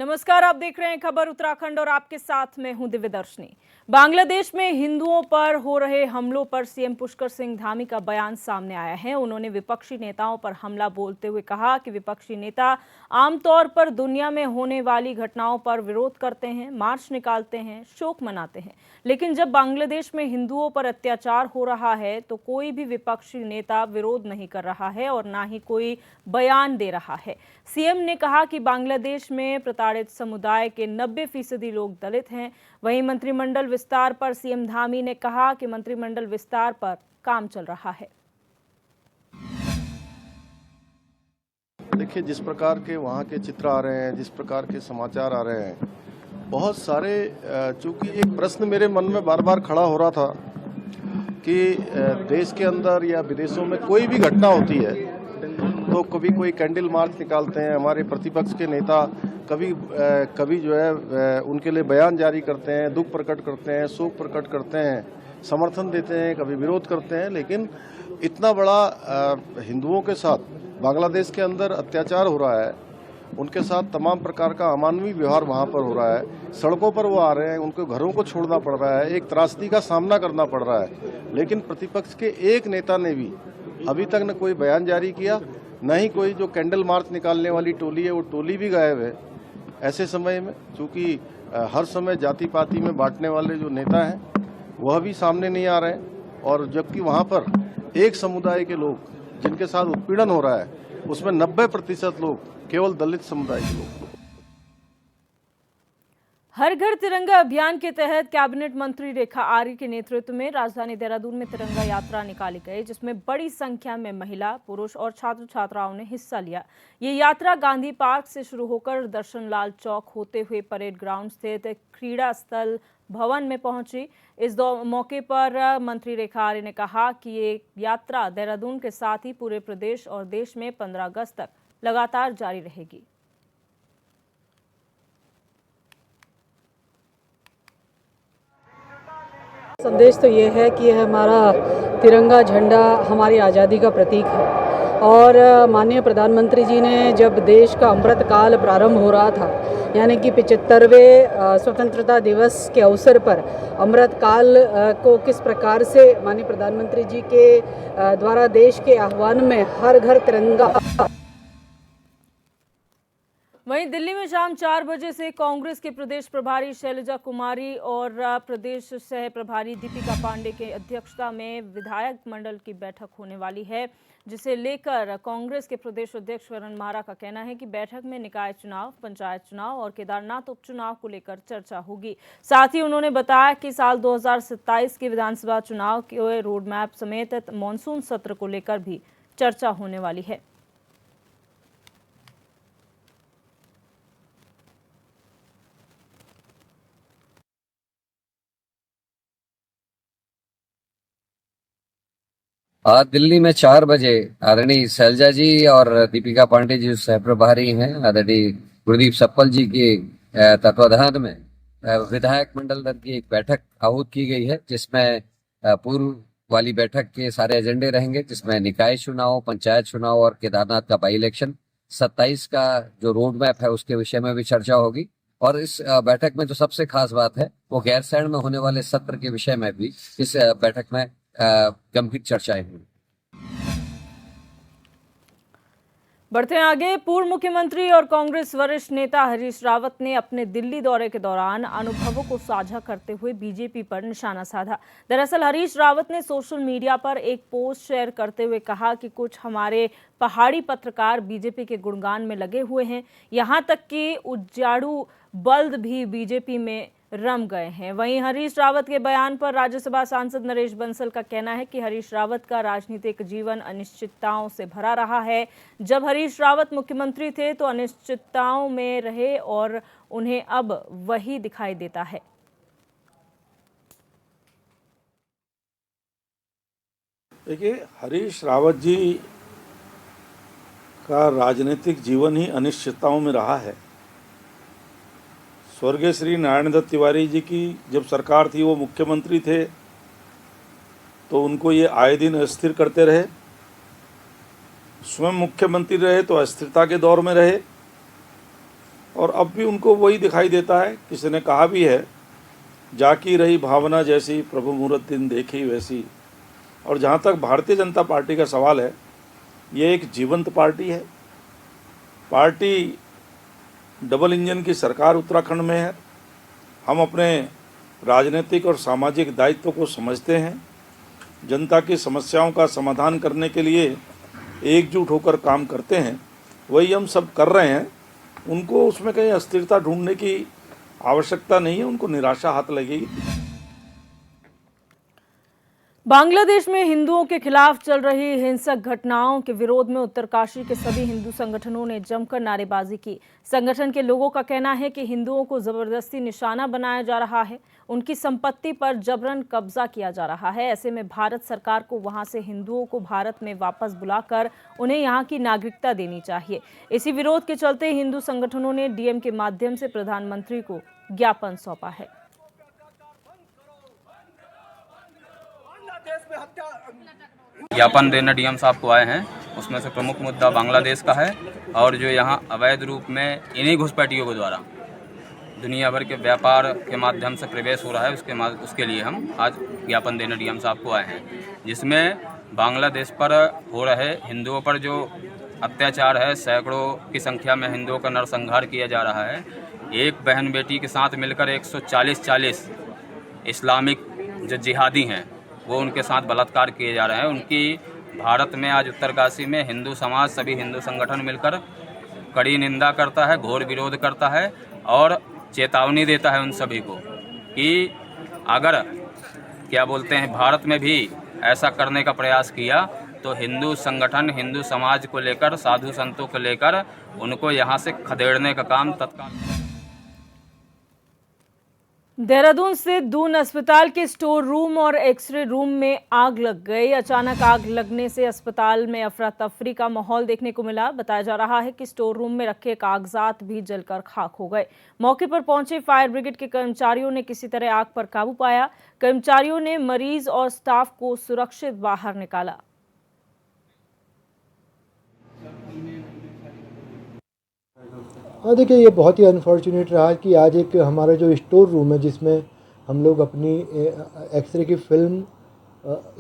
नमस्कार, आप देख रहे हैं खबर उत्तराखंड और आपके साथ मैं हूं दिव्यदर्शनी। बांग्लादेश में हिंदुओं पर हो रहे हमलों पर सीएम पुष्कर सिंह धामी का बयान सामने आया है। उन्होंने विपक्षी नेताओं पर हमला बोलते हुए कहा कि विपक्षी नेता आमतौर पर दुनिया में होने वाली घटनाओं पर विरोध करते हैं, मार्च निकालते हैं, शोक मनाते हैं, लेकिन जब बांग्लादेश में हिंदुओं पर अत्याचार हो रहा है तो कोई भी विपक्षी नेता विरोध नहीं कर रहा है और ना ही कोई बयान दे रहा है। सीएम ने कहा कि बांग्लादेश में प्रताड़ित समुदाय के 90% लोग दलित हैं। वहीं मंत्रिमंडल विस्तार पर सीएम धामी ने कहा कि मंत्रिमंडल विस्तार पर काम चल रहा है। देखिए, जिस प्रकार के वहाँ के चित्र आ रहे हैं, जिस प्रकार के समाचार आ रहे हैं, बहुत सारे चूंकि एक प्रश्न मेरे मन में बार बार खड़ा हो रहा था कि देश के अंदर या विदेशों में कोई भी घटना होती है तो कभी कोई कैंडल मार्च निकालते हैं, हमारे प्रतिपक्ष के नेता कभी जो है उनके लिए बयान जारी करते हैं, दुख प्रकट करते हैं, शोक प्रकट करते हैं, समर्थन देते हैं, कभी विरोध करते हैं, लेकिन इतना बड़ा हिंदुओं के साथ बांग्लादेश के अंदर अत्याचार हो रहा है, उनके साथ तमाम प्रकार का अमानवीय व्यवहार वहाँ पर हो रहा है, सड़कों पर वो आ रहे हैं, उनको घरों को छोड़ना पड़ रहा है, एक त्रासदी का सामना करना पड़ रहा है, लेकिन प्रतिपक्ष के एक नेता ने भी अभी तक न कोई बयान जारी किया, न ही कोई जो कैंडल मार्च निकालने वाली टोली है वो टोली भी गायब है। ऐसे समय में चूंकि हर समय जाति पाति में बांटने वाले जो नेता हैं वह भी सामने नहीं आ रहे हैं, और जबकि वहाँ पर एक समुदाय के लोग जिनके साथ उत्पीड़न हो रहा है उसमें 90% लोग केवल दलित समुदाय के लोग। हर घर तिरंगा अभियान के तहत कैबिनेट मंत्री रेखा आर्य के नेतृत्व में राजधानी देहरादून में तिरंगा यात्रा निकाली गई, जिसमें बड़ी संख्या में महिला, पुरुष और छात्र छात्राओं ने हिस्सा लिया। ये यात्रा गांधी पार्क से शुरू होकर दर्शन लाल चौक होते हुए परेड ग्राउंड स्थित क्रीड़ा स्थल भवन में पहुंची। इस मौके पर मंत्री रेखा आर्य ने कहा कि ये यात्रा देहरादून के साथ ही पूरे प्रदेश और देश में 15 अगस्त तक लगातार जारी रहेगी। संदेश तो ये है कि यह हमारा तिरंगा झंडा हमारी आज़ादी का प्रतीक है, और माननीय प्रधानमंत्री जी ने जब देश का अमृत काल प्रारंभ हो रहा था, यानी कि 75वें स्वतंत्रता दिवस के अवसर पर अमृत काल को किस प्रकार से माननीय प्रधानमंत्री जी के द्वारा देश के आह्वान में हर घर तिरंगा। वहीं दिल्ली में शाम 4 बजे से कांग्रेस के प्रदेश प्रभारी शैलजा कुमारी और प्रदेश सह प्रभारी दीपिका पांडे के अध्यक्षता में विधायक मंडल की बैठक होने वाली है, जिसे लेकर कांग्रेस के प्रदेश अध्यक्ष वरुण मारा का कहना है कि बैठक में निकाय चुनाव, पंचायत चुनाव और केदारनाथ उपचुनाव को लेकर चर्चा होगी। साथ ही उन्होंने बताया कि साल 2027 के विधानसभा चुनाव के रोड मैप समेत मानसून सत्र को लेकर भी चर्चा होने वाली है। आज दिल्ली में 4 बजे आदरणीय शैलजा जी और दीपिका पांडे जी सह प्रभारी हैं, आदरणीय गुरदीप सप्पल जी के तत्वाधान में विधायक मंडल दल की एक बैठक आहूत की गई है, जिसमें पूर्व वाली बैठक के सारे एजेंडे रहेंगे, जिसमें निकाय चुनाव, पंचायत चुनाव और केदारनाथ का बाई इलेक्शन। 27 का जो रोड मैप है उसके विषय में भी चर्चा होगी, और इस बैठक में जो सबसे खास बात है वो गैरसैंण में होने वाले सत्र के विषय में भी इस बैठक में गंभीर चर्चाएं हुई। बढ़ते हैं आगे। पूर्व मुख्यमंत्री और कांग्रेस वरिष्ठ नेता हरीश रावत ने अपने दिल्ली दौरे के दौरान अनुभवों को साझा करते हुए बीजेपी पर निशाना साधा। दरअसल हरीश रावत ने सोशल मीडिया पर एक पोस्ट शेयर करते हुए कहा कि कुछ हमारे पहाड़ी पत्रकार बीजेपी के गुणगान में लगे हुए हैं, यहां तक कि उजाड़ू बल्द भी बीजेपी में रम गए हैं। वहीं हरीश रावत के बयान पर राज्यसभा सांसद नरेश बंसल का कहना है कि हरीश रावत का राजनीतिक जीवन अनिश्चितताओं से भरा रहा है। जब हरीश रावत मुख्यमंत्री थे तो अनिश्चितताओं में रहे और उन्हें अब वही दिखाई देता है। देखिए, हरीश रावत जी का राजनीतिक जीवन ही अनिश्चितताओं में रहा है। स्वर्गीय श्री नारायण दत्त तिवारी जी की जब सरकार थी, वो मुख्यमंत्री थे, तो उनको ये आए दिन अस्थिर करते रहे। स्वयं मुख्यमंत्री रहे तो अस्थिरता के दौर में रहे, और अब भी उनको वही दिखाई देता है। किसी ने कहा भी है, जाकी रही भावना जैसी, प्रभु मुहूर्त दिन देखी वैसी। और जहाँ तक भारतीय जनता पार्टी का सवाल है, ये एक जीवंत पार्टी है। पार्टी डबल इंजन की सरकार उत्तराखंड में है। हम अपने राजनीतिक और सामाजिक दायित्व को समझते हैं। जनता की समस्याओं का समाधान करने के लिए एकजुट होकर काम करते हैं, वही हम सब कर रहे हैं। उनको उसमें कहीं अस्थिरता ढूंढने की आवश्यकता नहीं है, उनको निराशा हाथ लगेगी। बांग्लादेश में हिंदुओं के खिलाफ चल रही हिंसक घटनाओं के विरोध में उत्तरकाशी के सभी हिंदू संगठनों ने जमकर नारेबाजी की। संगठन के लोगों का कहना है कि हिंदुओं को जबरदस्ती निशाना बनाया जा रहा है, उनकी संपत्ति पर जबरन कब्जा किया जा रहा है। ऐसे में भारत सरकार को वहां से हिंदुओं को भारत में वापस बुलाकर उन्हें यहाँ की नागरिकता देनी चाहिए। इसी विरोध के चलते हिंदू संगठनों ने डीएम के माध्यम से प्रधानमंत्री को ज्ञापन सौंपा है। ज्ञापन देने डीएम साहब को आए हैं। उसमें से प्रमुख मुद्दा बांग्लादेश का है और जो यहाँ अवैध रूप में इन्हीं घुसपैठियों के द्वारा दुनिया भर के व्यापार के माध्यम से प्रवेश हो रहा है, उसके लिए हम आज ज्ञापन देने डीएम साहब को आए हैं, जिसमें बांग्लादेश पर हो रहे हिंदुओं पर जो अत्याचार है, सैकड़ों की संख्या में हिंदुओं का नरसंहार किया जा रहा है। एक बहन बेटी के साथ मिलकर 140 इस्लामिक जो जिहादी हैं वो उनके साथ बलात्कार किए जा रहे हैं। उनकी भारत में आज उत्तरकाशी में हिंदू समाज, सभी हिंदू संगठन मिलकर कड़ी निंदा करता है, घोर विरोध करता है और चेतावनी देता है उन सभी को कि अगर क्या बोलते हैं भारत में भी ऐसा करने का प्रयास किया तो हिंदू संगठन, हिंदू समाज को लेकर, साधु संतों को लेकर उनको यहाँ से खदेड़ने का काम तत्काल। देहरादून से दून अस्पताल के स्टोर रूम और एक्सरे रूम में आग लग गई। अचानक आग लगने से अस्पताल में अफरा तफरी का माहौल देखने को मिला। बताया जा रहा है कि स्टोर रूम में रखे कागजात भी जलकर खाक हो गए। मौके पर पहुंचे फायर ब्रिगेड के कर्मचारियों ने किसी तरह आग पर काबू पाया। कर्मचारियों ने मरीज और स्टाफ को सुरक्षित बाहर निकाला। हाँ, देखिए ये बहुत ही अनफॉर्चुनेट रहा कि आज एक हमारा जो स्टोर रूम है जिसमें हम लोग अपनी एक्सरे की फिल्म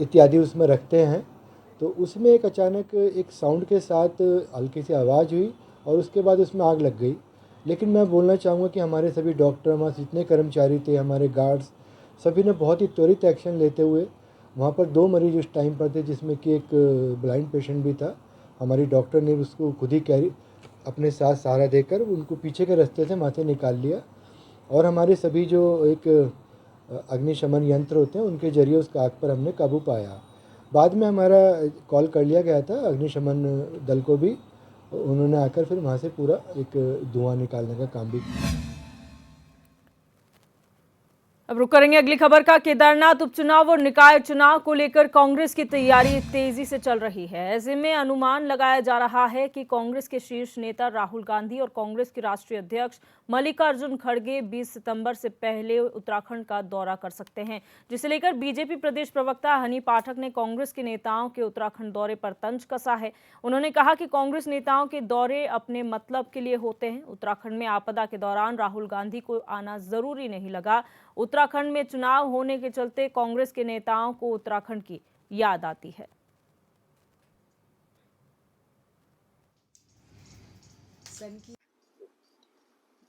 इत्यादि उसमें रखते हैं, तो उसमें एक अचानक एक साउंड के साथ हल्की सी आवाज़ हुई और उसके बाद उसमें आग लग गई। लेकिन मैं बोलना चाहूँगा कि हमारे सभी डॉक्टर, हमारे जितने कर्मचारी थे, हमारे गार्ड्स, सभी ने बहुत ही त्वरित एक्शन लेते हुए वहाँ पर 2 मरीज उस टाइम पर थे जिसमें कि एक ब्लाइंड पेशेंट भी था। हमारी डॉक्टर ने उसको खुद ही कैरी अपने साथ सहारा देकर उनको पीछे के रास्ते से वहाँ से निकाल लिया और हमारे सभी जो एक अग्निशमन यंत्र होते हैं उनके जरिए उस आग पर हमने काबू पाया। बाद में हमारा कॉल कर लिया गया था अग्निशमन दल को भी, उन्होंने आकर फिर वहाँ से पूरा एक धुआं निकालने का काम भी किया। अब रुक करेंगे अगली खबर का। केदारनाथ उपचुनाव और निकाय चुनाव को लेकर कांग्रेस की तैयारी तेजी से चल रही है। ऐसे में अनुमान लगाया जा रहा है कि कांग्रेस के शीर्ष नेता राहुल गांधी और कांग्रेस के राष्ट्रीय अध्यक्ष मल्लिकार्जुन खड़गे 20 सितंबर से पहले उत्तराखंड का दौरा कर सकते हैं, जिसे लेकर बीजेपी प्रदेश प्रवक्ता हनी पाठक ने कांग्रेस के नेताओं के उत्तराखंड दौरे पर तंज कसा है। उन्होंने कहा कि कांग्रेस नेताओं के दौरे अपने मतलब के लिए होते हैं। उत्तराखंड में आपदा के दौरान राहुल गांधी को आना जरूरी नहीं लगा। उत्तराखंड में चुनाव होने के चलते कांग्रेस के नेताओं को उत्तराखंड की याद आती है।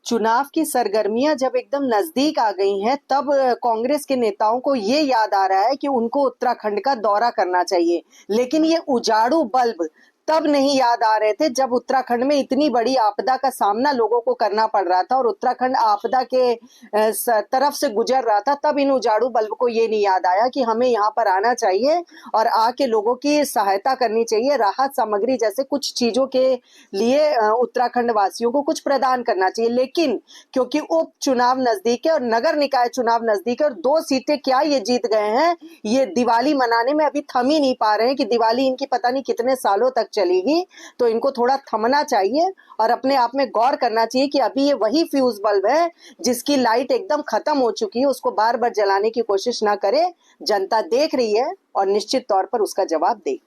चुनाव की सरगर्मियां जब एकदम नजदीक आ गई हैं, तब कांग्रेस के नेताओं को ये याद आ रहा है कि उनको उत्तराखंड का दौरा करना चाहिए। लेकिन ये उजाड़ू बल्ब तब नहीं याद आ रहे थे जब उत्तराखंड में इतनी बड़ी आपदा का सामना लोगों को करना पड़ रहा था और उत्तराखंड आपदा के तरफ से गुजर रहा था। तब इन उजाड़ू बल्ब को ये नहीं याद आया कि हमें यहाँ पर आना चाहिए और आके लोगों की सहायता करनी चाहिए, राहत सामग्री जैसे कुछ चीजों के लिए उत्तराखंड वासियों को कुछ प्रदान करना चाहिए। लेकिन क्योंकि उपचुनाव नजदीक है और नगर निकाय चुनाव नजदीक है और 2 सीटें क्या ये जीत गए हैं, ये दिवाली मनाने में अभी थम ही नहीं पा रहे हैं कि दिवाली इनकी पता नहीं कितने सालों तक चलेगी। तो इनको थोड़ा थमना चाहिए और अपने आप में गौर करना चाहिए कि अभी ये वही फ्यूज बल्ब है जिसकी लाइट एकदम खत्म हो चुकी है, उसको बार बार जलाने की कोशिश ना करे। जनता देख रही है और निश्चित तौर पर उसका जवाब देगी।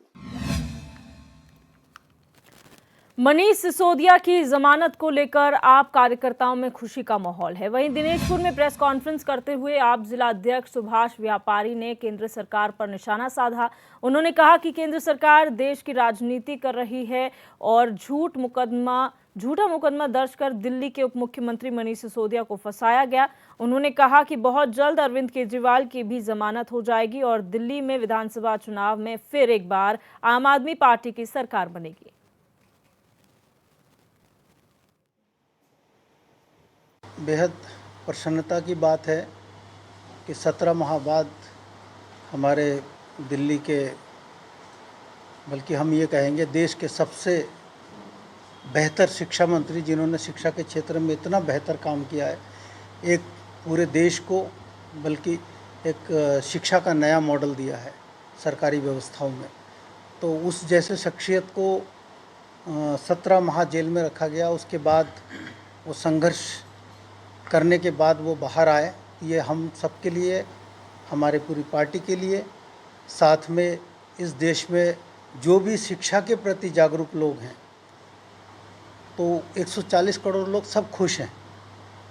मनीष सिसोदिया की जमानत को लेकर आप कार्यकर्ताओं में खुशी का माहौल है। वहीं दिनेशपुर में प्रेस कॉन्फ्रेंस करते हुए आप जिला अध्यक्ष सुभाष व्यापारी ने केंद्र सरकार पर निशाना साधा। उन्होंने कहा कि केंद्र सरकार देश की राजनीति कर रही है और झूठा मुकदमा दर्ज कर दिल्ली के उप मुख्यमंत्री मनीष सिसोदिया को फंसाया गया। उन्होंने कहा कि बहुत जल्द अरविंद केजरीवाल की भी जमानत हो जाएगी और दिल्ली में विधानसभा चुनाव में फिर एक बार आम आदमी पार्टी की सरकार बनेगी। बेहद प्रसन्नता की बात है कि 17 माह बाद हमारे दिल्ली के, बल्कि हम ये कहेंगे देश के सबसे बेहतर शिक्षा मंत्री, जिन्होंने शिक्षा के क्षेत्र में इतना बेहतर काम किया है, एक पूरे देश को बल्कि एक शिक्षा का नया मॉडल दिया है सरकारी व्यवस्थाओं में, तो उस जैसे शख्सियत को 17 माह जेल में रखा गया। उसके बाद वो संघर्ष करने के बाद वो बाहर आए। ये हम सबके लिए, हमारे पूरी पार्टी के लिए, साथ में इस देश में जो भी शिक्षा के प्रति जागरूक लोग हैं, तो 140 करोड़ लोग सब खुश हैं,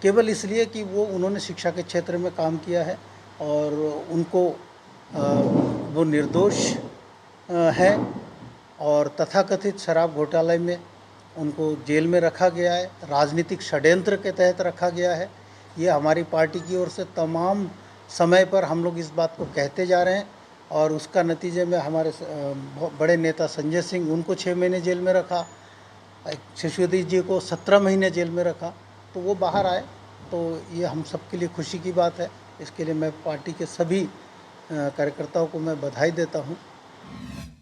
केवल इसलिए कि उन्होंने शिक्षा के क्षेत्र में काम किया है और उनको वो निर्दोष है और तथाकथित शराब घोटाले में उनको जेल में रखा गया है, राजनीतिक षड्यंत्र के तहत रखा गया है। ये हमारी पार्टी की ओर से तमाम समय पर हम लोग इस बात को कहते जा रहे हैं और उसका नतीजे में हमारे बड़े नेता संजय सिंह, उनको 6 महीने जेल में रखा, सिसोदिया जी को 17 महीने जेल में रखा, तो वो बाहर आए। तो ये हम सबके लिए खुशी की बात है। इसके लिए मैं पार्टी के सभी कार्यकर्ताओं को मैं बधाई देता हूँ।